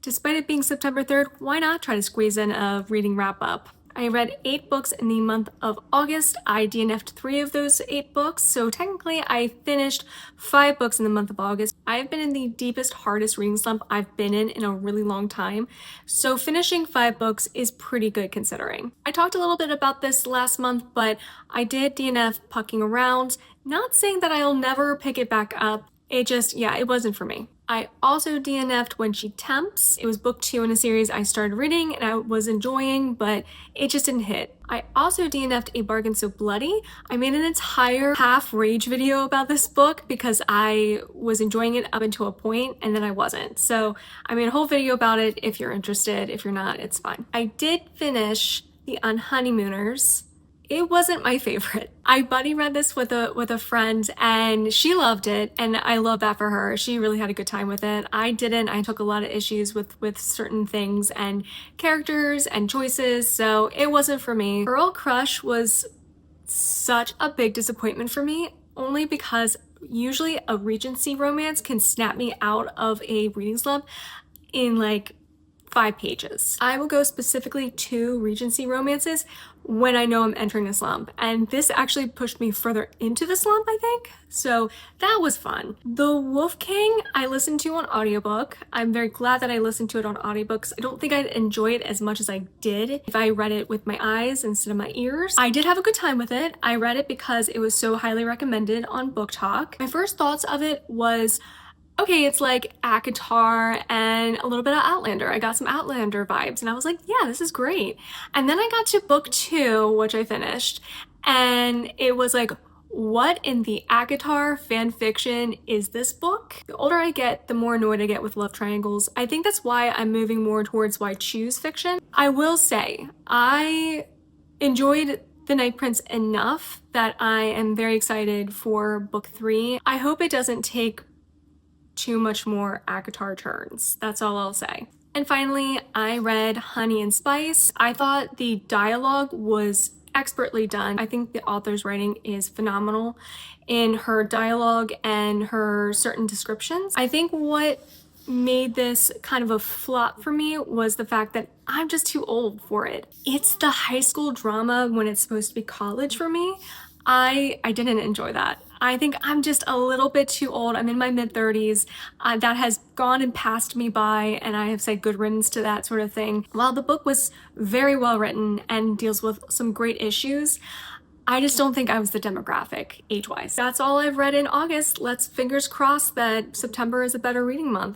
Despite it being September 3rd, why not try to squeeze in a reading wrap up? I read 8 books in the month of August. I DNF'd 3 of those 8 books, so technically I finished 5 books in the month of August. I've been in the deepest, hardest reading slump I've been in a really long time, so finishing 5 books is pretty good considering. I talked a little bit about this last month, but I did DNF Pucking Around, not saying that I'll never pick it back up. It wasn't for me. I also DNF'd When She Tempts. It was book 2 in a series I started reading and I was enjoying, but it just didn't hit. I also DNF'd A Bargain So Bloody. I made an entire half rage video about this book because I was enjoying it up until a point and then I wasn't. So I made a whole video about it if you're interested. If you're not, it's fine. I did finish The Unhoneymooners. It wasn't my favorite. I buddy read this with a friend and she loved it, and I love that for her. She really had a good time with it. I didn't. I took a lot of issues with certain things and characters and choices, so it wasn't for me. Girl Crush was such a big disappointment for me, only because usually a Regency romance can snap me out of a reading slump in like 5 pages. I will go specifically to Regency romances when I know I'm entering a slump, and this actually pushed me further into the slump, I think, so that was fun. The Wolf King I listened to on audiobook. I'm very glad that I listened to it on audiobooks. I don't think I'd enjoy it as much as I did if I read it with my eyes instead of my ears. I did have a good time with it. I read it because it was so highly recommended on Book Talk. My first thoughts of it was, okay, it's like ACOTAR and a little bit of Outlander. I got some Outlander vibes and I was like, yeah, this is great. And then I got to book 2, which I finished, and it was like, what in the ACOTAR fan fiction is this book? The older I get, the more annoyed I get with love triangles. I think that's why I'm moving more towards why I choose fiction. I will say, I enjoyed The Night Prince enough that I am very excited for book 3. I hope it doesn't take too much more ACOTAR turns. That's all I'll say. And finally, I read Honey and Spice. I thought the dialogue was expertly done. I think the author's writing is phenomenal in her dialogue and her certain descriptions. I think what made this kind of a flop for me was the fact that I'm just too old for it. It's the high school drama when it's supposed to be college for me. I didn't enjoy that. I think I'm just a little bit too old. I'm in my mid-30s. That has gone and passed me by, and I have said good riddance to that sort of thing. While the book was very well written and deals with some great issues, I just don't think I was the demographic age-wise. That's all I've read in August. Let's fingers crossed that September is a better reading month.